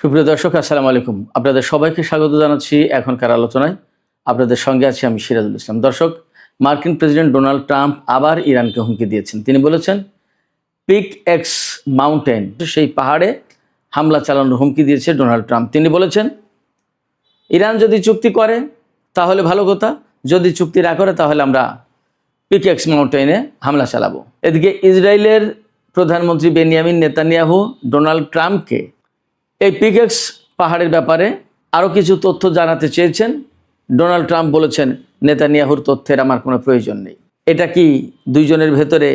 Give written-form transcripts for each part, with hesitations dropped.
সুপ্রিয় দর্শক, আসসালামু আলাইকুম। আপনাদের সবাইকে স্বাগত জানাচ্ছি এখনকার আলোচনায়। আপনাদের সঙ্গে আছি আমি সিরাজুল ইসলাম। দর্শক, মার্কিন প্রেসিডেন্ট ডোনাল্ড ট্রাম্প আবার ইরানকে হুমকি দিয়েছেন। তিনি বলেছেন পিক এক্স মাউন্টেন, সেই পাহাড়ে হামলা চালানোর হুমকি দিয়েছে ডোনাল্ড ট্রাম্প। তিনি বলেছেন ইরান যদি চুক্তি করে তাহলে ভালো কথা, যদি চুক্তি না করে তাহলে আমরা পিক এক্স মাউন্টেনে হামলা চালাবো। এদিকে ইসরায়েলের প্রধানমন্ত্রী বেনিয়ামিন নেতানিয়াহু ডোনাল্ড ট্রাম্পকে এই পিকেক্স পাহাড়ের ব্যাপারে আরও কিছু তথ্য জানাতে চেয়েছেন। ডোনাল্ড ট্রাম্প বলেছেন নেতানিয়াহুর তথ্যের আমার কোনো প্রয়োজন নেই। এটা কি দুইজনের ভেতরে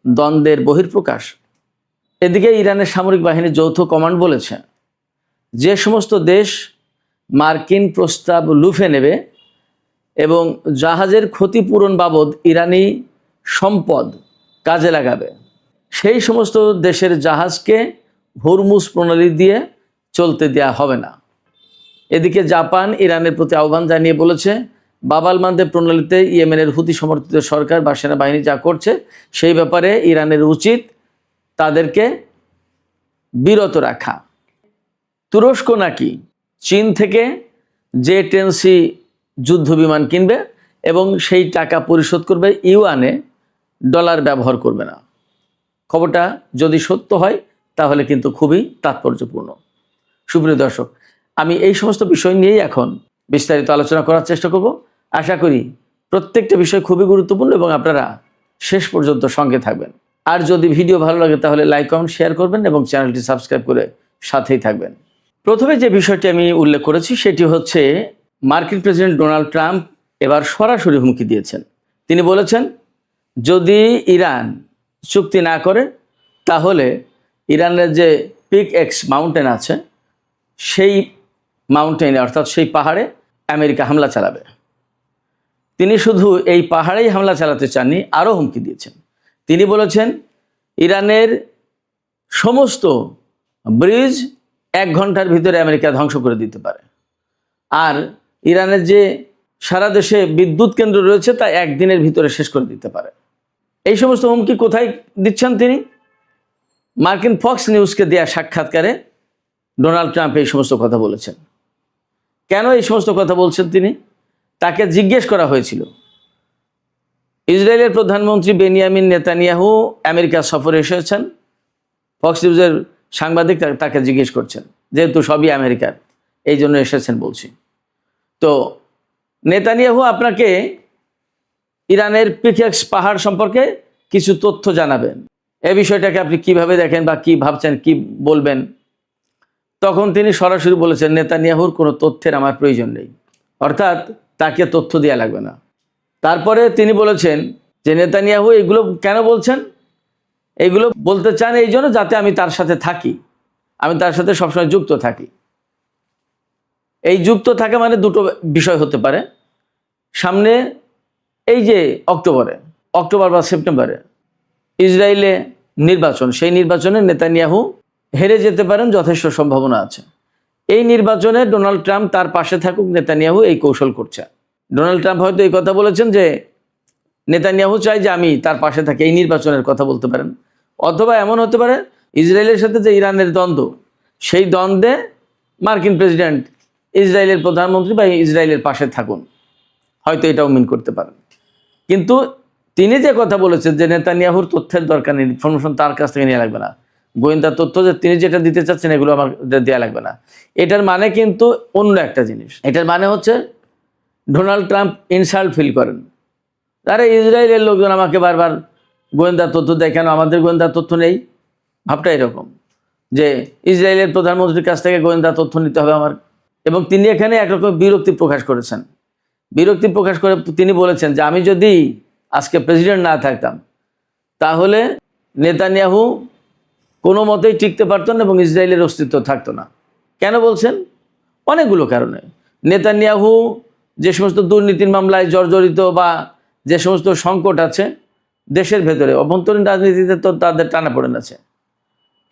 দ্বন্দ্বের বহিঃপ্রকাশ? এদিকে ইরানের সামরিক বাহিনীর যৌথ কমান্ড বলেছে যে সমস্ত দেশ মার্কিন প্রস্তাব লুফে নেবে এবং জাহাজের ক্ষতিপূরণ বাবদ ইরানি সম্পদ কাজে লাগাবে, সেই সমস্ত দেশের জাহাজকে হরমুজ প্রণালী দিয়ে চলতে দেয়া হবে না। এদিকে জাপান ইরানের প্রতি আহ্বান জানিয়ে বলেছে বাব-আল মানদেব প্রণালীতে ইয়েমেনের হুতি সমর্থিত সরকার বা সেনাবাহিনী যা করছে সেই ব্যাপারে ইরানের উচিত তাদেরকে বিরত রাখা। তুরস্ক নাকি চীন থেকে J-10C যুদ্ধ বিমান কিনবে এবং সেই টাকা পরিশোধ করবে ইউয়ানে, ডলার ব্যবহার করবে না। খবরটা যদি সত্য হয় তাহলে কিন্তু খুবই তাৎপর্যপূর্ণ। সুপ্রিয় দর্শক, আমি এই সমস্ত বিষয় নিয়েই এখন বিস্তারিত আলোচনা করার চেষ্টা করব। আশা করি প্রত্যেকটা বিষয় খুবই গুরুত্বপূর্ণ এবং আপনারা শেষ পর্যন্ত সঙ্গে থাকবেন। আর যদি ভিডিও ভালো লাগে তাহলে লাইক, কমেন্ট, শেয়ার করবেন এবং চ্যানেলটি সাবস্ক্রাইব করে সাথেই থাকবেন। প্রথমে যে বিষয়টি আমি উল্লেখ করেছি সেটি হচ্ছে মার্কিন প্রেসিডেন্ট ডোনাল্ড ট্রাম্প এবার সরাসরি হুমকি দিয়েছেন। তিনি বলেছেন যদি ইরান চুক্তি না করে তাহলে ইরানের যে পিক এক্স মাউন্টেন আছে সেই মাউন্টেনে, অর্থাৎ সেই পাহাড়ে আমেরিকা হামলা চালাবে। তিনি শুধু এই পাহাড়েই হামলা চালাতে চাননি, আরও হুমকি দিয়েছেন। তিনি বলেছেন ইরানের সমস্ত ব্রিজ 1 ঘন্টার ভিতরে আমেরিকা ধ্বংস করে দিতে পারে, আর ইরানের যে সারা দেশে বিদ্যুৎ কেন্দ্র রয়েছে তা 1 দিনের ভিতরে শেষ করে দিতে পারে। এই সমস্ত হুমকি কোথায় দিচ্ছেন তিনি? মার্কিন ফক্স নিউজকে দেয়া সাক্ষাৎকারে ডোনাল্ড ট্রাম্প এই সমস্ত কথা বলেছেন। কেন এই সমস্ত কথা বলছেন তিনি? তাকে জিজ্ঞেস করা হয়েছিল ইসরায়েলের প্রধানমন্ত্রী বেনিয়ামিন নেতানিয়াহু আমেরিকা সফরে এসেছেন, ফক্স নিউজের সাংবাদিক তাকে জিজ্ঞেস করছেন, যেহেতু সবই আমেরিকার এই জন্য এসেছেন বলছি। তো নেতানিয়াহু আপনাকে ইরানের পিকেক্স পাহাড় সম্পর্কে কিছু তথ্য জানাবেন, এই বিষয়টাকে আপনি কিভাবে দেখেন বা কি ভাবছেন, কি বলবেন? তখন তিনি সরাসরি বলেছেন নেতানিয়াহুর কোনো তথ্যের আমার প্রয়োজন নেই, অর্থাৎ তাকে তথ্য দেওয়া লাগবে না। তারপরে তিনি বলেছেন যে নেতানিয়াহু এগুলো কেন বলছেন? এগুলো বলতে চান এই জন্য যাতে আমি তার সাথে থাকি, আমি তার সাথে সবসময় যুক্ত থাকি। এই যুক্ত থাকা মানে দুটো বিষয় হতে পারে। সামনে এই যে অক্টোবর বা সেপ্টেম্বরে ইসরায়েলে নির্বাচন, সেই নির্বাচনে নেতানিয়াহু হেরে যেতে পারেন, যথেষ্ট সম্ভাবনা আছে। এই নির্বাচনে ডোনাল্ড ট্রাম্প তার পাশে থাকুক, নেতানিয়াহু এই কৌশল করছে। ডোনাল্ড ট্রাম্প হয়তো এই কথা বলেছেন যে নেতানিয়াহু চায় যে আমি তার পাশে থাকি, এই নির্বাচনের কথা বলতে পারেন। অথবা এমন হতে পারে ইসরায়েলের সাথে যে ইরানের দ্বন্দ্ব, সেই দ্বন্দ্বে মার্কিন প্রেসিডেন্ট ইসরায়েলের প্রধানমন্ত্রী বা ইসরায়েলের পাশে থাকুন, হয়তো এটাও মিন করতে পারেন। কিন্তু তিনি যে কথা বলেছেন যে নেতানিয়াহুর তথ্যের দরকার নেই, ইনফরমেশন তার কাছ থেকে নেওয়া লাগবে না, গোয়েন্দা তথ্য যে তিনি যেটা দিতে চাচ্ছেন এগুলো আমার দেওয়া লাগবে না, এটার মানে কিন্তু অন্য একটা জিনিস। এটার মানে হচ্ছে ডোনাল্ড ট্রাম্প ইনসাল্ট ফিল করেন, তারা ইসরায়েলের লোকজন আমাকে বারবার গোয়েন্দা তথ্য দেয়, কেন আমাদের গোয়েন্দা তথ্য নেই? ভাবটা এরকম যে ইসরায়েলের প্রধানমন্ত্রীর কাছ থেকে গোয়েন্দা তথ্য নিতে হবে আমার। এবং তিনি এখানে একরকম বিরক্তি প্রকাশ করেছেন। বিরক্তি প্রকাশ করে তিনি বলেছেন যে আমি যদি আজকে প্রেসিডেন্ট না থাকতাম তাহলে নেতানিয়াহু কোনো মতেই টিকতে পারতেন না এবং ইসরায়েলের অস্তিত্ব থাকতো না। কেন বলছেন? অনেকগুলো কারণে। নেতানিয়াহু যে সমস্ত দুর্নীতির মামলায় জর্জরিত বা যে সমস্ত সংকট আছে দেশের ভেতরে, অভ্যন্তরীণ রাজনীতিতে তো তাদের টানাপোড়েন আছে,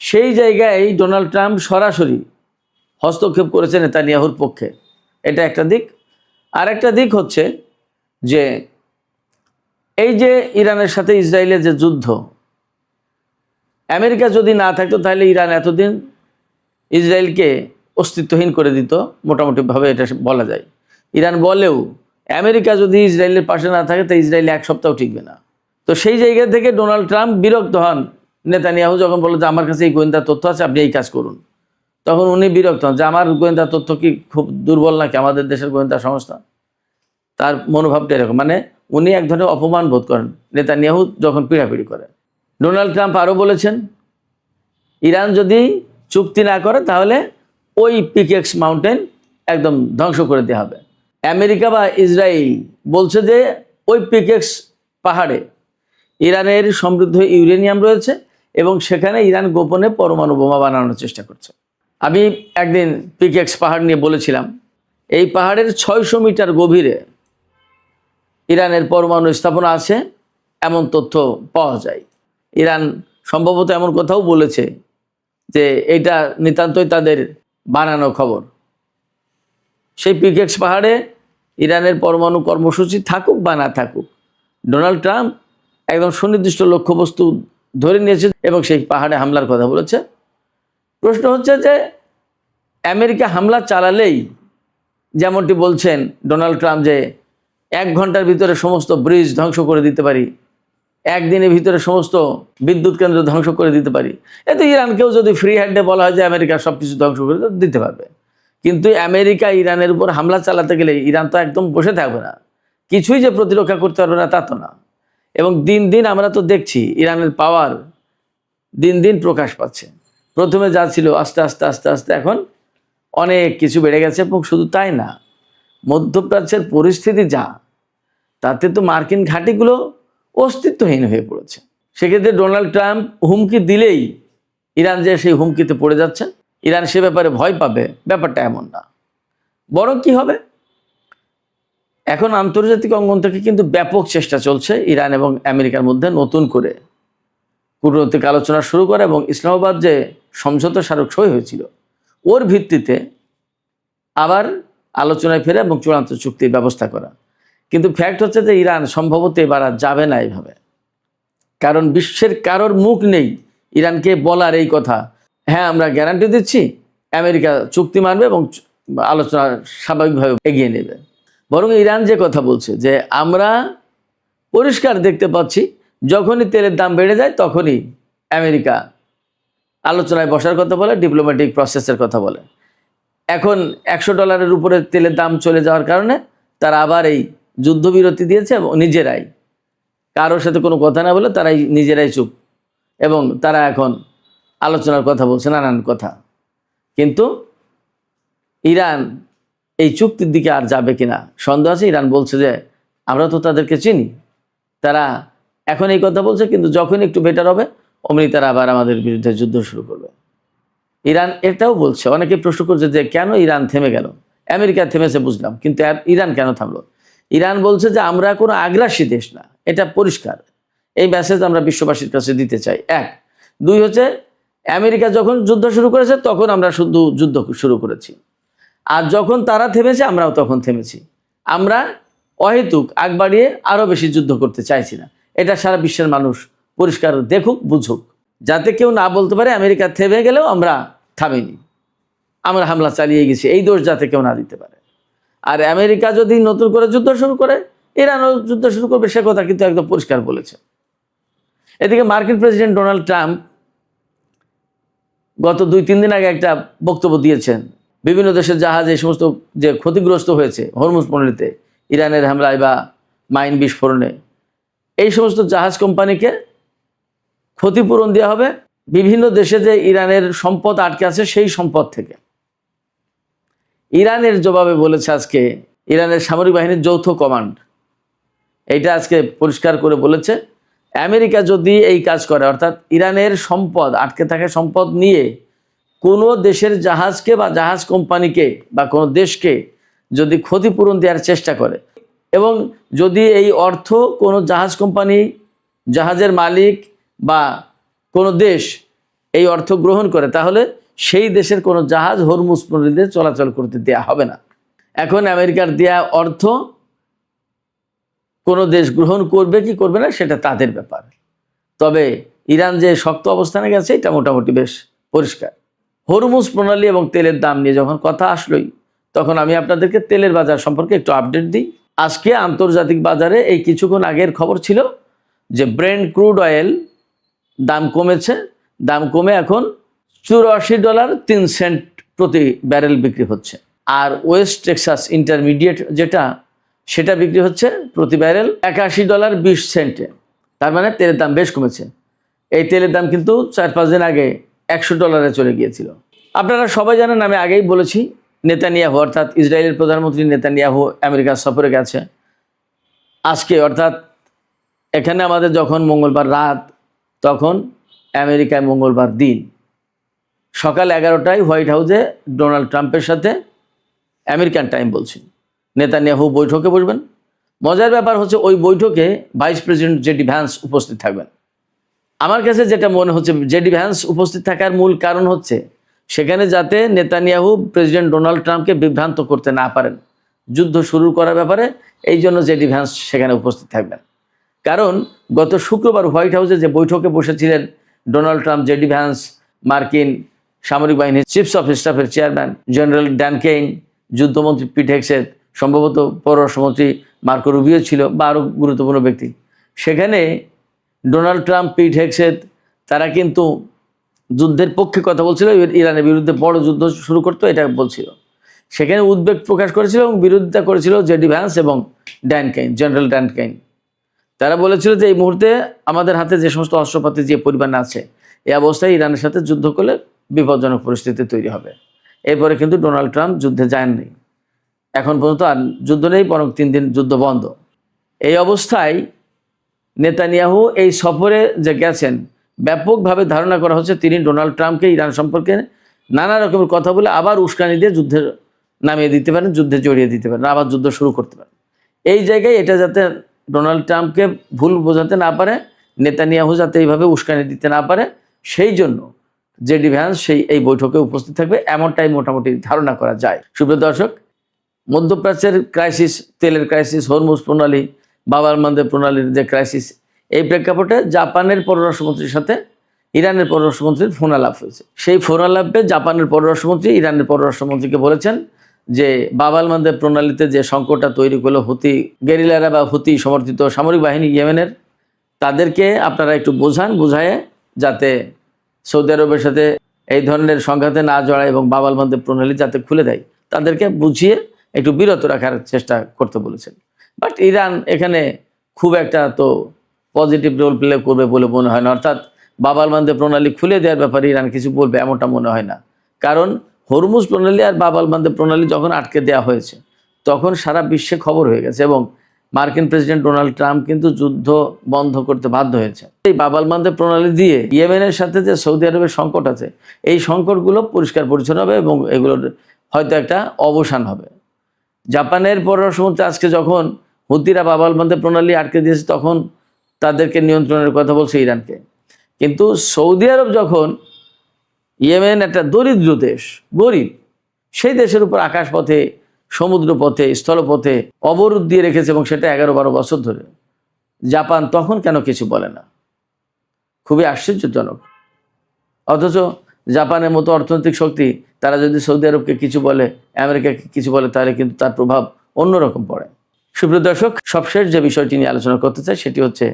সেই জায়গায় ডোনাল্ড ট্রাম্প সরাসরি হস্তক্ষেপ করেছে নেতানিয়াহুর পক্ষে। এটা একটা দিক। আর একটা দিক হচ্ছে যে এই যে ইরানের সাথে ইসরায়েলের যে যুদ্ধ, আমেরিকা যদি না থাকতো তাহলে ইরান এতদিন ইসরায়েলকে অস্তিত্বহীন করে দিত, মোটামুটিভাবে এটা বলা যায়। ইরান বলেও আমেরিকা যদি ইসরায়েলের পাশে না থাকে তো ইসরায়েল এক সপ্তাহ টিকবে না। তো সেই জায়গা থেকে ডোনাল্ড ট্রাম্প বিরক্ত হন। নেতানিয়াহু যখন বলল যে আমার কাছে এই গোয়েন্দা তথ্য আছে, আপনি এই কাজ করুন, তখন উনি বিরক্ত হন যে আমার গোয়েন্দা তথ্য কি খুব দুর্বল নাকি আমাদের দেশের গোয়েন্দা সংস্থা। তার মনোভাবটা এরকম, মানে উনি এক ধরনের অপমান বোধ করেন নেতানিয়াহু যখন পিড়াপিড়ি করে। ডোনাল্ড ট্রাম্প আরও বলেছেন ইরান যদি চুক্তি না করে তাহলে ওই পিকেক্স মাউন্টেন একদম ধ্বংস করে দেওয়া হবে। আমেরিকা বা ইসরায়েল বলছে যে ওই পিকেক্স পাহাড়ে ইরানের সমৃদ্ধ ইউরেনিয়াম রয়েছে এবং সেখানে ইরান গোপনে পরমাণু বোমা বানানোর চেষ্টা করছে। আমি একদিন পিকেক্স পাহাড় নিয়ে বলেছিলাম, এই পাহাড়ের 600 মিটার গভীরে ইরানের পরমাণু স্থাপনা আছে এমন তথ্য পাওয়া যায়। ইরান সম্ভবত এমন কথাও বলেছে যে এটা নিতান্তই তাদের বানানো খবর। সেই পিকেক্স পাহাড়ে ইরানের পরমাণু কর্মসূচি থাকুক বা না থাকুক, ডোনাল্ড ট্রাম্প একদম সুনির্দিষ্ট লক্ষ্যবস্তু ধরে নিয়েছে এবং সেই পাহাড়ে হামলার কথা বলেছে। প্রশ্ন হচ্ছে যে আমেরিকা হামলা চালালেই, যেমনটি বলছেন ডোনাল্ড ট্রাম্প, যে 1 ঘন্টার ভিতরে সমস্ত ব্রিজ ধ্বংস করে দিতে পারি, একদিনের ভিতরে সমস্ত বিদ্যুৎ কেন্দ্র ধ্বংস করে দিতে পারি, এতে ইরানকেও যদি ফ্রি হ্যান্ডে বলা হয় যে আমেরিকা সব কিছু ধ্বংস করে দিতে পারবে। কিন্তু আমেরিকা ইরানের উপর হামলা চালাতে গেলে ইরান তো একদম বসে থাকবে না, কিছুই যে প্রতিরক্ষা করতে পারবে না তা তো না। এবং দিন দিন আমরা তো দেখছি ইরানের পাওয়ার দিন দিন প্রকাশ পাচ্ছে। প্রথমে যা ছিল আস্তে আস্তে আস্তে আস্তে এখন অনেক কিছু বেড়ে গেছে। এবং শুধু তাই না, মধ্যপ্রাচ্যের পরিস্থিতি যা, তাতে তো মার্কিন ঘাঁটিগুলো অস্তিত্বহীন হয়ে পড়েছে। সেক্ষেত্রে ডোনাল্ড ট্রাম্প হুমকি দিলেই ইরান যে সেই হুমকিতে পড়ে যাচ্ছে, ইরান সে ব্যাপারে ভয় পাবে, ব্যাপারটা এমন না। বরং কি হবে, এখন আন্তর্জাতিক অঙ্গন থেকে কিন্তু ব্যাপক চেষ্টা চলছে ইরান এবং আমেরিকার মধ্যে নতুন করে কূটনৈতিক আলোচনা শুরু করে এবং ইসলামাবাদ যে সমঝোতা স্মারক সই হয়েছিল ওর ভিত্তিতে আবার আলোচনায় ফেরা এবং চূড়ান্ত চুক্তির ব্যবস্থা করা। কিন্তু ফ্যাক্ট হচ্ছে যে ইরান সম্ভবত এবার আর যাবে না এইভাবে, কারণ বিশ্বের কারোর মুখ নেই ইরানকে বলার এই কথা, হ্যাঁ আমরা গ্যারান্টি দিচ্ছি আমেরিকা চুক্তি মানবে এবং আলোচনা স্বাভাবিকভাবে এগিয়ে নেবে। বরং ইরান যে কথা বলছে যে আমরা পরিষ্কার দেখতে পাচ্ছি যখনই তেলের দাম বেড়ে যায় তখনই আমেরিকা আলোচনায় বসার কথা বলে, ডিপ্লোম্যাটিক প্রসেসের কথা বলে। এখন $100 উপরে তেলের দাম চলে যাওয়ার কারণে তারা আবার এই যুদ্ধবিরতি দিয়েছে এবং নিজেরাই কারোর সাথে কোনো কথা না বলে তারাই নিজেরাই চুপ, এবং তারা এখন আলোচনার কথা বলছে নানান কথা। কিন্তু ইরান এই চুক্তির দিকে আর যাবে কিনা সন্দেহ আছে। ইরান বলছে যে আমরা তো তাদেরকে চিনি, তারা এখন এই কথা বলছে কিন্তু যখন একটু বেটার হবে অমনি তারা আবার আমাদের বিরুদ্ধে যুদ্ধ শুরু করবে। ইরান এটাও বলছে, অনেকে প্রশ্ন করছে যে কেন ইরান থেমে গেল, আমেরিকা থেমেছে বুঝলাম, কিন্তু ইরান কেন থামলো? ইরান বলছে যে আমরা কোনো আগ্রাসী দেশ না, এটা পরিষ্কার। এই মেসেজ আমরা বিশ্ববাসীর কাছে দিতে চাই। 1, 2 হচ্ছে আমেরিকা যখন যুদ্ধ শুরু করেছে তখন আমরা শুধু যুদ্ধ শুরু করেছি, আর যখন তারা থেমেছে আমরাও তখন থেমেছি। আমরা অহেতুক আগ বাড়িয়ে আরও বেশি যুদ্ধ করতে চাইছি না। এটা সারা বিশ্বের মানুষ পরিষ্কার দেখুক, বুঝুক, যাতে কেউ না বলতে পারে আমেরিকা থেমে গেলেও আমরা থামিনি, আমরা হামলা চালিয়ে গেছি, এই দোষ যাতে কেউ না দিতে পারে। আর আমেরিকা যদি নতুন করে যুদ্ধ শুরু করে ইরানও যুদ্ধ শুরু করবে, সে কথা কিন্তু একদম পরিষ্কার বলেছে। এদিকে মার্কিন প্রেসিডেন্ট ডোনাল্ড ট্রাম্প গত 2-3 দিন আগে একটা বক্তব্য দিয়েছেন, বিভিন্ন দেশের জাহাজ এই সমস্ত যে ক্ষতিগ্রস্ত হয়েছে হরমুজ প্রণালীতে ইরানের হামলায় বা মাইন বিস্ফোরণে, এই সমস্ত জাহাজ কোম্পানিকে ক্ষতিপূরণ দেওয়া হবে বিভিন্ন দেশে যে ইরানের সম্পদ আটকে আছে সেই সম্পদ থেকে। ইরানের জবাবে বলেছে আজকে ইরানের সামরিক বাহিনীর যৌথ কমান্ড, এইটা আজকে পরিষ্কার করে বলেছে আমেরিকা যদি এই কাজ করে, অর্থাৎ ইরানের সম্পদ আটকে থাকা সম্পদ নিয়ে কোনো দেশের জাহাজকে বা জাহাজ কোম্পানিকে বা কোনো দেশকে যদি ক্ষতিপূরণ দেওয়ার চেষ্টা করে এবং যদি এই অর্থ কোনো জাহাজ কোম্পানি, জাহাজের মালিক বা কোনো দেশ এই অর্থ গ্রহণ করে, তাহলে সেই দেশের কোনো জাহাজ হরমুজ প্রণালীতে চলাচল করতে দেয়া হবে না। এখন আমেরিকার দেয়া অর্থ কোনো দেশ গ্রহণ করবে কি করবে না সেটা তাদের ব্যাপার। তবে ইরান যে শক্ত অবস্থানে গেছে এটা মোটামুটি বেশ পরিষ্কার। হরমুজ প্রণালী এবং তেলের দাম নিয়ে যখন কথা আসলোই, তখন আমি আপনাদেরকে তেলের বাজার সম্পর্কে একটু আপডেট দিই। আজকে আন্তর্জাতিক বাজারে এই কিছুক্ষণ আগের খবর ছিল যে ব্রেন্ট ক্রুড অয়েল দাম কমেছে, দাম কমে এখন $84.03 প্রতি ব্যারেল বিক্রি হচ্ছে। আর ওয়েস্ট টেক্সাস ইন্টারমিডিয়েট যেটা, সেটা বিক্রি হচ্ছে প্রতি ব্যারেল $81.20। তার মানে তেলের দাম বেশ কমেছে। এই তেলের দাম কিন্তু 4-5 দিন আগে $100 চলে গিয়েছিল। আপনারা সবাই জানেন, আমি আগেই বলেছি, নেতানিয়াহু অর্থাৎ ইসরায়েলের প্রধানমন্ত্রী নেতানিয়াহু আমেরিকা সফরে গেছে আজকে, অর্থাৎ এখানে আমাদের যখন মঙ্গলবার রাত, তখন আমেরিকায় মঙ্গলবার দিন সকাল 11টায় হোয়াইট হাউসে ডোনাল্ড ট্রাম্পের সাথে, আমেরিকান টাইম বলছি, নেতানিয়াহু বৈঠকে বসবেন। মজার ব্যাপার হচ্ছে ওই বৈঠকে ভাইস প্রেসিডেন্ট জেডি ভ্যান্স উপস্থিত থাকবেন। আমার কাছে যেটা মনে হচ্ছে, জেডি ভ্যান্স উপস্থিত থাকার মূল কারণ হচ্ছে সেখানে যাতে নেতানিয়াহু প্রেসিডেন্ট ডোনাল্ড ট্রাম্পকে বিভ্রান্ত করতে না পারেন যুদ্ধ শুরু করার ব্যাপারে, এই জন্য জেডি ভ্যান্স সেখানে উপস্থিত থাকবেন। কারণ গত শুক্রবার হোয়াইট হাউসে যে বৈঠকে বসেছিলেন ডোনাল্ড ট্রাম্প, জেডি ভ্যান্স, মার্কিন সামরিক বাহিনীর চিফস অফ স্টাফের চেয়ারম্যান জেনারেল ড্যান কেইন, যুদ্ধমন্ত্রী পিট হেগসেথ, সম্ভবত পররাষ্ট্রমন্ত্রী মার্কো রুবিও ছিল, বা আরও গুরুত্বপূর্ণ ব্যক্তি। সেখানে ডোনাল্ড ট্রাম্প, পিট হেগসেথ তারা কিন্তু যুদ্ধের পক্ষে কথা বলছিল, ইরানের বিরুদ্ধে বড় যুদ্ধ শুরু করতো এটা বলছিল। সেখানে উদ্বেগ প্রকাশ করেছিল এবং বিরোধিতা করেছিল জেডি ভ্যান্স এবং Dan Kane, general Dan Kane. তারা বলেছিল যে এই মুহূর্তে আমাদের হাতে যে সমস্ত অস্ত্রপাতি যে পরিমাণ আছে, এই অবস্থায় ইরানের সাথে যুদ্ধ করলে বিপজ্জনক পরিস্থিতি তৈরি হবে। এরপরে কিন্তু ডোনাল্ড ট্রাম্প যুদ্ধে যাননি, এখন পর্যন্ত আর যুদ্ধ নেই, বরং 3 দিন যুদ্ধ বন্ধ। এই অবস্থায় নেতানিয়াহু এই সফরে যে গেছেন, ব্যাপকভাবে ধারণা করা হচ্ছে তিনি ডোনাল্ড ট্রাম্পকে ইরান সম্পর্কে নানা রকমের কথা বলে আবার উস্কানি দিয়ে যুদ্ধে নামিয়ে দিতে পারেন, যুদ্ধে জড়িয়ে দিতে পারেন, আবার যুদ্ধ শুরু করতে পারেন। এই জায়গায় এটা যাতে ডোনাল্ড ট্রাম্পকে ভুল বোঝাতে না পারে, নেতানিয়াহু যাতে এইভাবে উস্কানি দিতে না পারে, সেই জন্য জেডি ভ্যান্স এই বৈঠকে উপস্থিত থাকবে, এমনটাই মোটামুটি ধারণা করা যায়। সুপ্রিয় দর্শক, মধ্যপ্রাচ্যের ক্রাইসিস, তেলের ক্রাইসিস, হরমুজ প্রণালী, বাব আল মানদেব প্রণালীর যে ক্রাইসিস, এই প্রেক্ষাপটে জাপানের পররাষ্ট্রমন্ত্রীর সাথে ইরানের পররাষ্ট্রমন্ত্রীর ফোন আলাপ হয়েছে। সেই ফোন আলাপে জাপানের পররাষ্ট্রমন্ত্রী ইরানের পররাষ্ট্রমন্ত্রীকে বলেছেন যে বাব আল মানদেব প্রণালীতে যে সংকটটা তৈরি করলো হুতি গেরিলারা বা হুতি সমর্থিত সামরিক বাহিনী ইয়েমেনের, তাদেরকে আপনারা একটু বুঝায় যাতে সৌদি আরবের সাথে এই ধরনের সংঘাতে না জড়ায় এবং বাব আল মানদেব প্রণালী যাতে খুলে দেয়, তাদেরকে বুঝিয়ে একটু বিরত রাখার চেষ্টা করতে বলেছেন। বাট ইরান এখানে খুব একটা তো পজিটিভ রোল প্লে করবে বলে মনে হয় না, অর্থাৎ বাব আল মানদেব প্রণালী খুলে দেওয়ার ব্যাপারে ইরান কিছু বলবে এমনটা মনে হয় না। কারণ হরমুজ প্রণালী আর বাব আল মানদেব প্রণালী যখন আটকে দেওয়া হয়েছে, তখন সারা বিশ্বে খবর হয়ে গেছে এবং মার্কিন প্রেসিডেন্ট ডোনাল্ড ট্রাম্প কিন্তু যুদ্ধ বন্ধ করতে বাধ্য হয়েছে। এই বাব আল মানদেব প্রণালী দিয়ে ইয়েমেনের সাথে যে সৌদি আরবের সংকট আছে, এই সংকটগুলো পরিষ্কার পরিচ্ছন্ন হবে এবং এগুলোর হয়তো একটা অবসান হবে। জাপানের পররাষ্ট্রমন্ত্রী আজকে যখন হুতিরা বাব আল মানদেব প্রণালী আটকে দিয়েছে, তখন তাদেরকে নিয়ন্ত্রণের কথা বলছে ইরানকে। কিন্তু সৌদি আরব যখন, ইয়েমেন একটা দরিদ্র দেশ, গরিব, সেই দেশের উপর আকাশপথে, সমুদ্রপথে, স্থলপথে অবরোধ দিয়ে রেখেছে এবং সেটা 11-12 বছর ধরে, জাপান তখন কেন কিছু বলে না? খুবই আশ্চর্যজনক। অথচ জাপানের মতো অর্থনৈতিক শক্তি, তারা যদি সৌদি আরবকে কিছু বলে, আমেরিকাকে কিছু বলে, তাহলে কিন্তু তার প্রভাব অন্যরকম পড়ে। সুপ্রিয় দর্শক, সবশেষ যে বিষয়টি নিয়ে আলোচনা করতে চাই সেটি হচ্ছে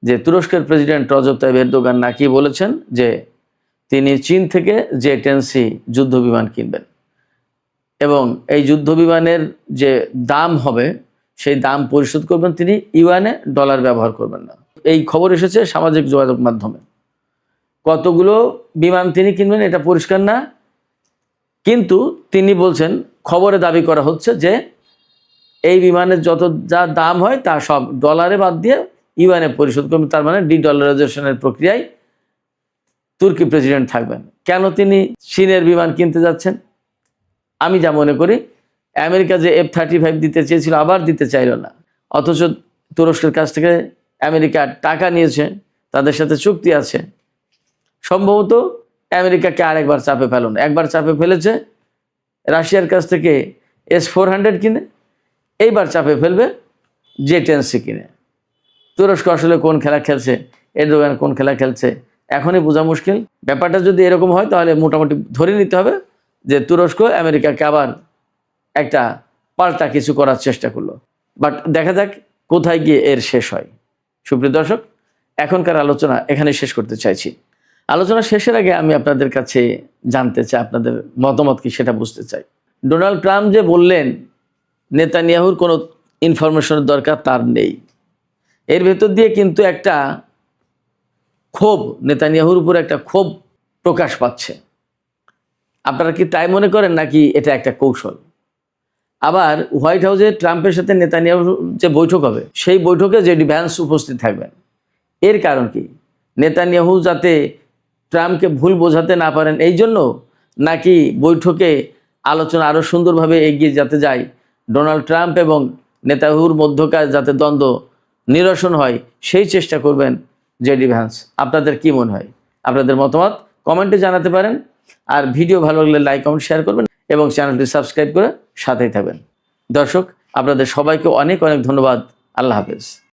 যে তুরস্কের প্রেসিডেন্ট রজব তাইয়িপ এরদোগান নাকি বলেছেন যে তিনি চীন থেকে জে-10C যুদ্ধ বিমান কিনবেন এবং এই যুদ্ধ বিমানের যে দাম হবে সেই দাম পরিশোধ করবেন তিনি ইউয়ানে, ডলার ব্যবহার করবেন না। এই খবর এসেছে সামাজিক যোগাযোগ মাধ্যমে। কতগুলো বিমান তিনি কিনবেন এটা পরিষ্কার না, কিন্তু তিনি বলছেন, খবরে দাবি করা হচ্ছে যে এই বিমানের যত যা দাম হয় তা সব ডলারে বাদ দিয়ে ইউয়ানে পরিশোধ করবেন। তার মানে ডি-ডলারাইজেশনের প্রক্রিয়ায় তুর্কি প্রেসিডেন্ট থাকবেন। কেন তিনি চীনের বিমান কিনতে যাচ্ছেন? আমি যা মনে করি, আমেরিকা যে F-35 দিতে চেয়েছিল আবার দিতে চাইল না, অথচ তুরস্কের কাছ থেকে আমেরিকা টাকা নিয়েছে, তাদের সাথে চুক্তি আছে। সম্ভবত আমেরিকাকে আরেকবার চাপে ফেলুন, একবার চাপে ফেলেছে রাশিয়ার কাছ থেকে S-400 কিনে, এইবার চাপে ফেলবে জে-10C কিনে। তুরস্ক আসলে কোন খেলা খেলছে, এরদোগান কোন খেলা খেলছে, এখনই বোঝা মুশকিল। ব্যাপারটা যদি এরকম হয় তাহলে মোটামুটি ধরে নিতে হবে যে তুরস্ক আমেরিকাকে আবার একটা পাল্টা কিছু করার চেষ্টা করলো। বাট দেখা যাক কোথায় গিয়ে এর শেষ হয়। সুপ্রিয় দর্শক, এখনকার আলোচনা এখানে শেষ করতে চাইছি। আলোচনা শেষের আগে আমি আপনাদের কাছে জানতে চাই, আপনাদের মতামত কি সেটা বুঝতে চাই। ডোনাল্ড ট্রাম্প যে বললেন নেতানিয়াহুর কোনো ইনফরমেশনের দরকার তার নেই, এর ভেতর দিয়ে কিন্তু একটা ক্ষোভ, নেতানিয়াহুর উপর একটা ক্ষোভ প্রকাশ পাচ্ছে। আপনারা কি তাই মনে করেন নাকি এটা একটা কৌশল? আবার হোয়াইট হাউসে ট্রাম্পের সাথে নেতানিয়াহুর যে বৈঠক হবে সেই বৈঠকে জেডি ভ্যান্স উপস্থিত থাকবেন। এর কারণ কি? নেতানিয়াহু যাতে ট্রাম্পকে ভুল বোঝাতে না পারেন এই জন্য, নাকি বৈঠকে আলোচনা আরও সুন্দরভাবে এগিয়ে যেতে যায়, ডোনাল্ড ট্রাম্প এবং নেতানিয়াহুর মধ্যকার যাতে দ্বন্দ্ব নিরসন হয় সেই চেষ্টা করবেন জেডি ভ্যান্স? আপনাদের কি মনে হয়? আপনাদের মতামত কমেন্টে জানাতে পারেন। আর ভিডিও ভালো লাগলে লাইক কমেন্ট শেয়ার করবেন এবং চ্যানেলটি সাবস্ক্রাইব করে সাথেই থাকবেন। দর্শক, আপনাদের সবাইকে অনেক অনেক ধন্যবাদ। আল্লাহ হাফেজ।